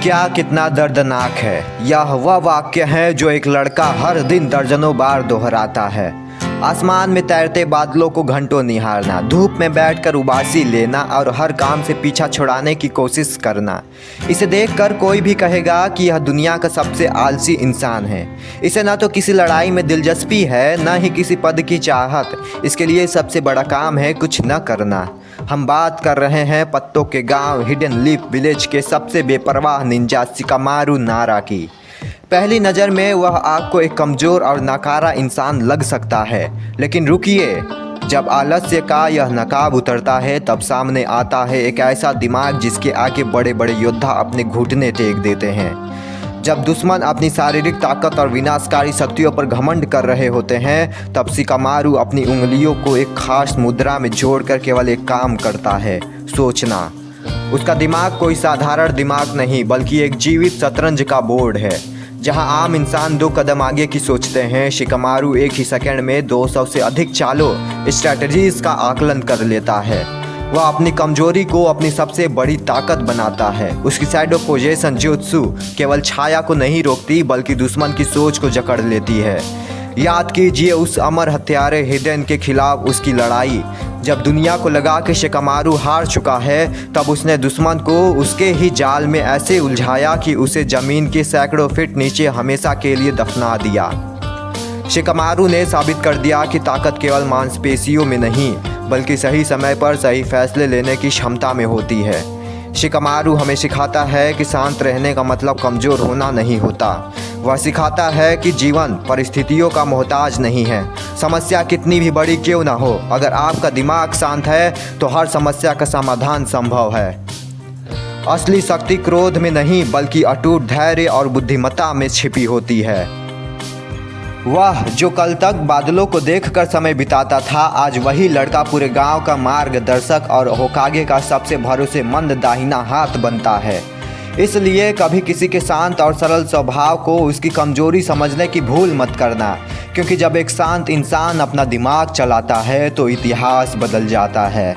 क्या कितना दर्दनाक है। यह वह वाक्य है जो एक लड़का हर दिन दर्जनों बार दोहराता है। आसमान में तैरते बादलों को घंटों निहारना, धूप में बैठकर उबासी लेना और हर काम से पीछा छुड़ाने की कोशिश करना। इसे देखकर कोई भी कहेगा कि यह दुनिया का सबसे आलसी इंसान है। इसे ना तो किसी लड़ाई में दिलचस्पी है, ना ही किसी पद की चाहत। इसके लिए सबसे बड़ा काम है कुछ न करना। हम बात कर रहे हैं पत्तों के गांव हिडन लीफ विलेज के सबसे बेपरवाह निंजा शिकामारू नारा की। पहली नज़र में वह आपको एक कमज़ोर और नाकारा इंसान लग सकता है, लेकिन रुकिए, जब आलस्य का यह नकाब उतरता है तब सामने आता है एक ऐसा दिमाग जिसके आगे बड़े बड़े योद्धा अपने घुटने टेक देते हैं। जब दुश्मन अपनी शारीरिक ताकत और विनाशकारी शक्तियों पर घमंड कर रहे होते हैं, तब शिकामारू अपनी उंगलियों को एक खास मुद्रा में जोड़कर केवल एक काम करता है, सोचना। उसका दिमाग कोई साधारण दिमाग नहीं, बल्कि एक जीवित शतरंज का बोर्ड है। जहां आम इंसान 2 कदम आगे की सोचते हैं, शिकामारू एक ही सेकंड में 200 से अधिक चालों स्ट्रैटेजीज का आकलन कर लेता है। वह अपनी कमजोरी को अपनी सबसे बड़ी ताकत बनाता है। उसकी शैडो पोजीशन जुत्सु केवल छाया को नहीं रोकती, बल्कि दुश्मन की सोच को जकड़ लेती है। याद कीजिए उस अमर हत्यारे हिडेन के खिलाफ उसकी लड़ाई। जब दुनिया को लगा कि शिकामारू हार चुका है, तब उसने दुश्मन को उसके ही जाल में ऐसे उलझाया कि उसे ज़मीन के सैकड़ों फीट नीचे हमेशा के लिए दफना दिया। शिकामारू ने साबित कर दिया कि ताकत केवल मांसपेशियों में नहीं, बल्कि सही समय पर सही फैसले लेने की क्षमता में होती है। शिकामारू हमें सिखाता है कि शांत रहने का मतलब कमज़ोर होना नहीं होता। वह सिखाता है कि जीवन परिस्थितियों का मोहताज नहीं है। समस्या कितनी भी बड़ी क्यों ना हो, अगर आपका दिमाग शांत है तो हर समस्या का समाधान संभव है। असली शक्ति क्रोध में नहीं, बल्कि अटूट धैर्य और बुद्धिमत्ता में छिपी होती है। वह जो कल तक बादलों को देखकर समय बिताता था, आज वही लड़का पूरे गांव का मार्गदर्शक और होकागे का सबसे भरोसेमंद दाहिना हाथ बनता है। इसलिए कभी किसी के शांत और सरल स्वभाव को उसकी कमजोरी समझने की भूल मत करना, क्योंकि जब एक शांत इंसान अपना दिमाग चलाता है तो इतिहास बदल जाता है।